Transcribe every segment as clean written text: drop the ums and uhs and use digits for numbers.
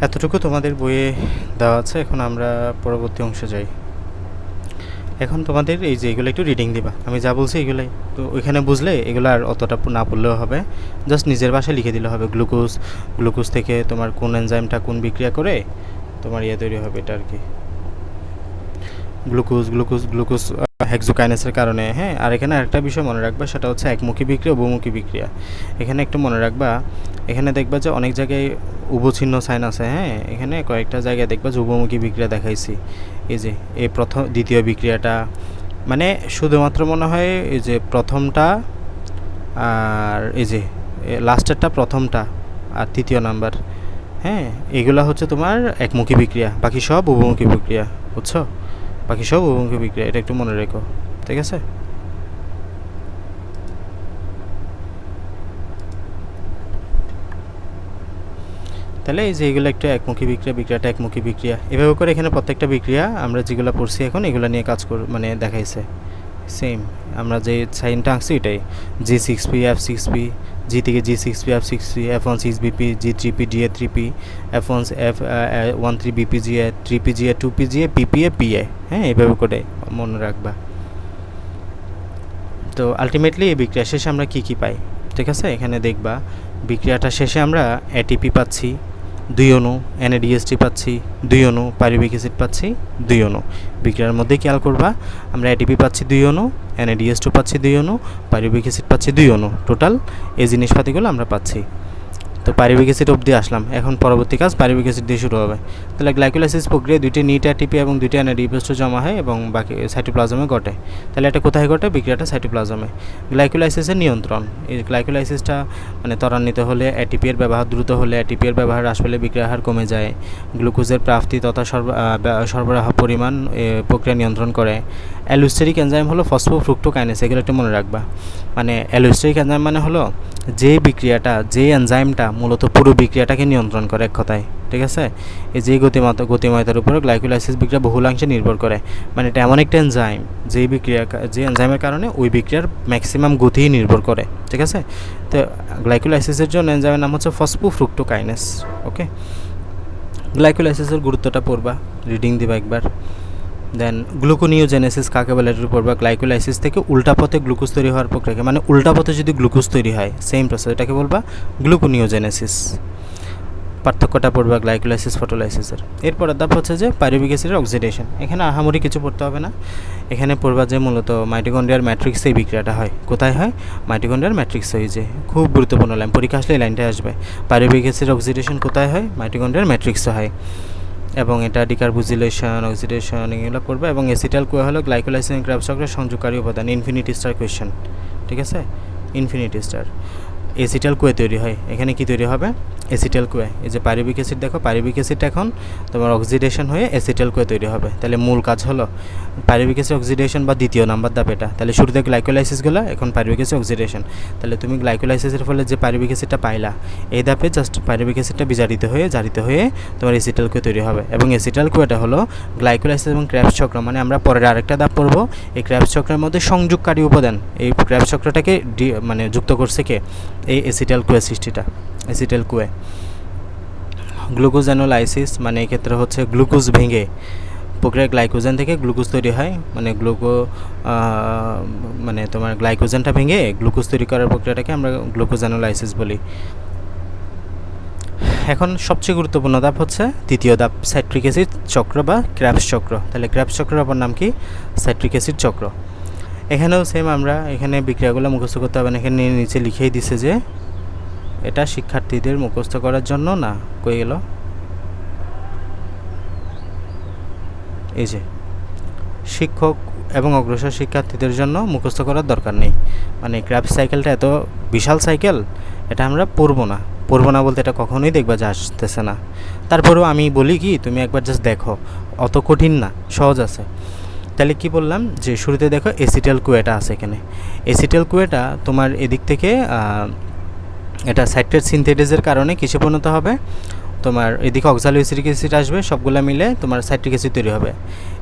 এতটুকু তোমাদের বইয়ে দেওয়া আছে। এখন আমরা পরবর্তী অংশে যাই। এখন তোমাদের এই যে এগুলো একটু রিডিং দিবা, আমি যা বলছি এগুলাই তো ওইখানে বুঝলে এগুলো আর অতটা না পড়লেও হবে, জাস্ট নিজের ভাষায় লিখে দিলে হবে। গ্লুকোজ থেকে তোমার কোন এনজাইমটা কোন বিক্রিয়া করে তোমার ইয়ে তৈরি হবে, এটা আর কি গ্লুকোজ হেক্সোকাইনেসের কারণে। হ্যাঁ, আর এখানে আরেকটা বিষয় মনে রাখবা, সেটা হচ্ছে একমুখী বিক্রিয়া বহুমুখী বিক্রিয়া। এখানে একটু মনে রাখবা, এখানে দেখবা যে অনেক জায়গায় উভচিহ্ন সাইন আছে। হ্যাঁ, এখানে কয়েকটা জায়গায় দেখবা যে উভমুখী বিক্রিয়া দেখাইছি। এই যে এই দ্বিতীয় বিক্রিয়াটা, মানে শুধুমাত্র মনে হয় এই যে প্রথমটা আর এই যে লাস্টেরটা প্রথমটা আর তৃতীয় নাম্বার। হ্যাঁ, এগুলা হচ্ছে তোমার একমুখী বিক্রিয়া, বাকি সব উভমুখী বিক্রিয়া, বুঝছো? বাকি সব উভমুখী বিক্রিয়া, এটা একটু মনে রেখো, ঠিক আছে? তাহলে এই যে এগুলো একটু একমুখী বিক্রিয়াটা একমুখী বিক্রিয়া, এভাবে করে এখানে প্রত্যেকটা বিক্রিয়া আমরা যেগুলো পড়ছি এখন এগুলো নিয়ে কাজ মানে দেখাইছে সেম। আমরা যে সাইনটা আঁকছি এটাই, G6P F6P, জি থেকে G6P F6P, F16BP G3P DA3P, F13BP GA 3P GA 2P GA PPA PA। হ্যাঁ, এইভাবে করে মনে রাখবা। তো আলটিমেটলি এই বিক্রিয়া শেষে আমরা কী পাই, ঠিক আছে? এখানে দেখবা বিক্রিয়াটা শেষে আমরা ATP পাচ্ছি 2 অণু, NADH পাচ্ছি 2 অণু, পাইরুভিক অ্যাসিড পাচ্ছি 2 অণু। বিক্রিয়ার মধ্যে খেয়াল করবা আমরা ATP পাচ্ছি 2 অণু, NADH পাচ্ছি 2 অণু, পাইরুভিক অ্যাসিড পাচ্ছি 2 অণু, টোটাল এই জিনিসপাতিগুলো আমরা পাচ্ছি। তো পাইরুভিক অ্যাসিড অবধি আসলাম, এখন পরবর্তী কাজ পাইরুভিক অ্যাসিড দিয়ে শুরু হবে। তাহলে গ্লাইকোলাইসিস প্রক্রিয়ায় 2টি নিট ATP এবং 2টি NADH জমা হয় এবং বাকি সাইটোপ্লাজমে ঘটে। তাহলে এটা কোথায় ঘটে? বিক্রিয়াটা সাইটোপ্লাজমে। গ্লাইকোলাইসিসের নিয়ন্ত্রণ, এই গ্লাইকোলাইসিসটা মানে ত্বরান্বিত হলে ATP এর ব্যবহার দ্রুত হলে, ATP এর ব্যবহার হ্রাস পেলে বিক্রিয়ার হার কমে যায়। গ্লুকোজের প্রাপ্তি তথা সরবরাহ পরিমাণ প্রক্রিয়া নিয়ন্ত্রণ করে। অ্যালোস্টেরিক এনজাইম হলো ফসফোফ্রুক্টোকাইনেস, এগুলো একটু মনে রাখবা। মানে অ্যালোস্টেরিক এনজাইম মানে হলো যে বিক্রিয়াটা, যে এনজাইমটা মূলত পুরো বিক্রিয়াটাকে নিয়ন্ত্রণ করে এক কথায়, ঠিক আছে? এই যে গতিময়তার উপর গ্লাইকোলাইসিস বিক্রিয়া বহুলাংশে নির্ভর করে। মানে এটা এমন একটা এনজাইম যে এনজাইমের কারণে ওই বিক্রিয়ার ম্যাক্সিমাম গতিই নির্ভর করে, ঠিক আছে? তো গ্লাইকোলাইসিসের জন্য এনজাইমের নাম হচ্ছে ফসফোফ্রুক্টোকাইনেস। ওকে, গ্লাইকোলাইসিসের গুরুত্বটা পড়বা, রিডিং দিবা একবার। দেন গ্লুকোনিওজেনেসিস কাকে বলে এটার উপর, বা গ্লাইকোলাইসিস থেকে উল্টা পথে গ্লুকোজ তৈরি হওয়ার প্রক্রিয়া, মানে উল্টা পথে যদি গ্লুকোজ তৈরি হয় সেম প্রসেস, এটাকে বলবা গ্লুকোনিওজেনেসিস। পার্থক্যটা পড়বা গ্লাইকোলাইসিস ফটোলাইসিসের। এরপরের ধাপ হচ্ছে যে পাইরুভিক অ্যাসিডের অক্সিডেশন। এখানে আহামরি কিছু পড়তে হবে না, এখানে পড়বা যে মূলত মাইটোকন্ড্রিয়ার ম্যাট্রিক্সে এই বিক্রিয়াটা হয়। কোথায় হয়? মাইটোকন্ড্রিয়ার ম্যাট্রিক্স হয়। যে খুব গুরুত্বপূর্ণ লাইন, পরীক্ষা আসলে এই লাইনটা আসবে। পাইরুভিক অ্যাসিডের অক্সিডেশন কোথায় হয়? মাইটোকন্ড্রিয়ার ম্যাট্রিক্সে হয়। এবং এটা ডিকার্বোজিলেশন, অক্সিডেশন এগুলো পড়বে। এবং অ্যাসিটাইল কোয়া হলো গ্লাইকোলাইসিস ক্রেবস চক্রের সংযোগকারী উপাদান। ইনফিনিটি স্টার কোয়েশ্চেন, ঠিক আছে? ইনফিনিটি স্টার অ্যাসিটাইল কোয়া তৈরি হয়। এখানে কি তৈরি হবে? অ্যাসিটাইল কোয়া। এই যে পাইরুভিক অ্যাসিড, দেখো পাইরুভিক অ্যাসিডটা এখন তোমার অক্সিডেশন হয়ে অ্যাসিটাইল কোয়া তৈরি হবে। তাহলে মূল কাজ হলো পাইরুভিক অ্যাসিড অক্সিডেশন বা দ্বিতীয় নাম্বার ধাপ এটা। তাহলে শুরুতে গ্লাইকোলাইসিসগুলো, এখন পাইরুভিক অ্যাসিড অক্সিডেশন। তাহলে তুমি গ্লাইকোলাইসিসের ফলে যে পাইরুভিক অ্যাসিডটা পাইলা, এই ধাপে জাস্ট পাইরুভিক অ্যাসিডটা জারিত হয়ে তোমার অ্যাসিটাইল কোয়া তৈরি হবে। এবং অ্যাসিটাইল কোয়াটা হলো গ্লাইকোলাইসিস এবং ক্রেবস চক্র, মানে আমরা পরের আরেকটা ধাপ পড়বো। এই ক্রেবস চক্রের মধ্যে সংযোগকারী উপাদান, এই ক্রেবস চক্রটাকে মানে যুক্ত করছে কে? এই অ্যাসিটাইল কোয়া সৃষ্টিটা, অ্যাসিটাইল কোয়া। গ্লুকোজেনোলাইসিস মানে এক্ষেত্রে হচ্ছে গ্লুকোজ ভেঙে প্রক্রিয়া গ্লাইকোজেন থেকে গ্লুকোজ তৈরি হয়। মানে মানে তোমার গ্লাইকোজেনটা ভেঙে গ্লুকোজ তৈরি করার প্রক্রিয়াটাকে আমরা গ্লুকোজেনোলাইসিস বলি। এখন সবচেয়ে গুরুত্বপূর্ণ ধাপ হচ্ছে তৃতীয় ধাপ, সাইট্রিক অ্যাসিড চক্র বা ক্রেবস চক্র। তাহলে ক্রেবস চক্রের অপর নাম কি? সাইট্রিক অ্যাসিড চক্র। এখানেও সেম, আমরা এখানে বিক্রিয়াগুলো মুখস্থ করতে হবে না, এখানে নিচে লিখেই দিছে যে এটা শিক্ষার্থীদের মুখস্থ করার জন্য না। কই গেল? এই যে শিক্ষক এবং অগ্রসর শিক্ষার্থীদের জন্য মুখস্থ করার দরকার নেই। মানে ক্রেবস সাইকেলটা এত বিশাল সাইকেল, এটা আমরা পড়বো না বলতে এটা কখনোই দেখবা যে আসতেছে না। তারপরেও আমি বলি কি, তুমি একবার জাস্ট দেখো, অত কঠিন না, সহজ আছে। তাহলে কি বললাম যে শুরুতে দেখো অ্যাসিটাইল কোয়াটা আছে এখানে। অ্যাসিটাইল কোয়াটা তোমার এদিক থেকে এটা সাইট্রেট সিনথেটেজের কারণে কিসে পরিণত হবে? তোমার এদিকে অক্সালোএসিটিক অ্যাসিড আসবে, সবগুলো মিলে তোমার সাইট্রিক অ্যাসিড তৈরি হবে।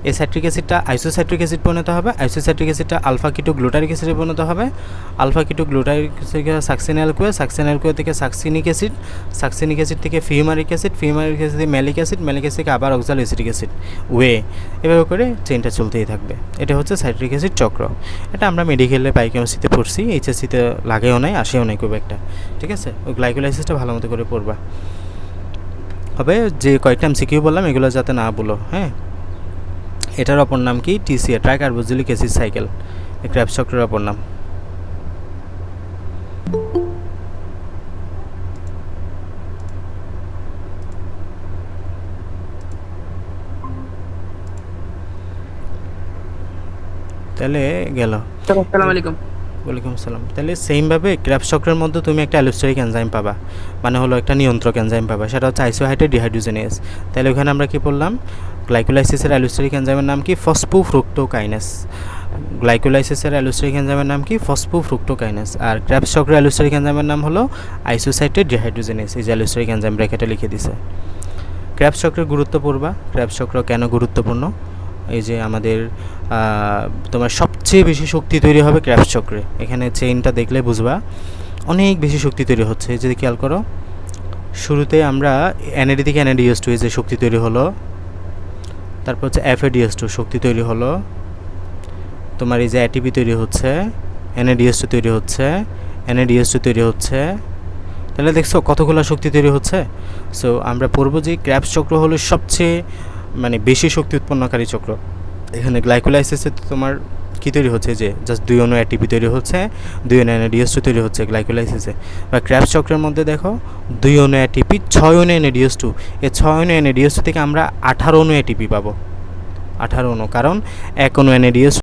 এই সাইট্রিক অ্যাসিডটা আইসোসাইট্রিক অ্যাসিড পরিণত হবে, আইসোসাইট্রিক অ্যাসিডটা আলফা কিটো গ্লুটারিক অ্যাসিডে পরিণত হবে, আলফা কিটো গ্লুটারিক থেকে সাকসিনাল কোয়ে, সাকসিনাল কোয়ে থেকে সাকসিনিক অ্যাসিড, সাকসিনিক অ্যাসিড থেকে ফিউমারিক অ্যাসিড, ফিউমারিক অ্যাসিড থেকে ম্যালিক অ্যাসিড, ম্যালিক অ্যাসিড থেকে আবার অক্সালোএসিটিক অ্যাসিড ওয়ে, এভাবে করে চেইনটা চলতেই থাকবে। এটা হচ্ছে সাইট্রিক অ্যাসিড চক্র। এটা আমরা মেডিকেলে বায়োকেমিস্ট্রিতে পড়ছি, এইচএসসিতে লাগেও নাই, আসেও নাই খুব একটা, ঠিক আছে। ওই গ্লাইকোলাইসিসটা ভালো মতো করে পড়বা। হবে যে কয়েকটা এমসিকিউ বললাম এগুলো যাতে না বলো, হ্যাঁ। এটার অপর নাম কি? টিসিএ, ট্রাইকার্বোজিলিক অ্যাসিড সাইকেল, ক্র্যাবস চক্রের অপর নাম। তাহলে গেল। আসসালামু আলাইকুম। ওয়ালাইকুম আসসালাম। তাহলে সেমভাবে ক্র্যাবস চক্রের মধ্যে তুমি একটা অ্যালোস্টেরিক এনজাইম পাবা, মানে হলো একটা নিয়ন্ত্রক এনজাইম পাবা, সেটা হচ্ছে আইসোহাইড্রেট ডিহাইড্রোজেনেজ। তাহলে ওখানে আমরা কি বললাম? গ্লাইকোলাইসিসের অ্যালোস্টেরিক এনজাইমের নাম কি? ফসফোফ্রুক্টোকাইনেস। গ্লাইকোলাইসিসের অ্যালোস্টেরিক এনজাইমের নাম কি? ফসফোফ্রুক্টোকাইনেস। আর ক্র্যাবস চক্রের অ্যালোস্টেরিক এনজাইমের নাম হলো আইসোসাইটেড ডিহাইড্রোজেনেজ। এই যে অ্যালোস্টেরিক এনজাইম ব্র্যাকেটে লিখে দিছে। ক্র্যাবস চক্রের গুরুত্ব পড়বা, ক্র্যাবস চক্র কেন গুরুত্বপূর্ণ। এই যে আমাদের তোমার সবচেয়ে বেশি শক্তি তৈরি হবে ক্র্যাবস চক্রে। এখানে চেইনটা দেখলে বুঝবা অনেক বেশি শক্তি তৈরি হচ্ছে। এই যদি খেয়াল করো, শুরুতে আমরা এনএডি থেকে NADH2 এই যে শক্তি তৈরি হলো, তারপর হচ্ছে FADH2 শক্তি তৈরি হলো, তোমার এই যে ATP তৈরি হচ্ছে, NADH2 তৈরি হচ্ছে, NADH2 তৈরি হচ্ছে। তাহলে দেখছো কতগুলো শক্তি তৈরি হচ্ছে। সো আমরা পড়বো যে ক্র্যাবস চক্র হলো সবচেয়ে মানে বেশি শক্তি উৎপন্নকারী চক্র। এখানে গ্লাইকোলাইসিসে তোমার কী তৈরি হচ্ছে? যে জাস্ট 2 অণু ATP তৈরি হচ্ছে, 2 অণু NADH2 তৈরি হচ্ছে গ্লাইকোলাইসিসে। বা ক্র্যাবস চক্রের মধ্যে দেখো 2 অণু ATP, 6 অণু NADH2। এই 6 অণু NADH2 থেকে আমরা 18 অণু ATP পাবো, 18 অণু, কারণ 1 অণু NADH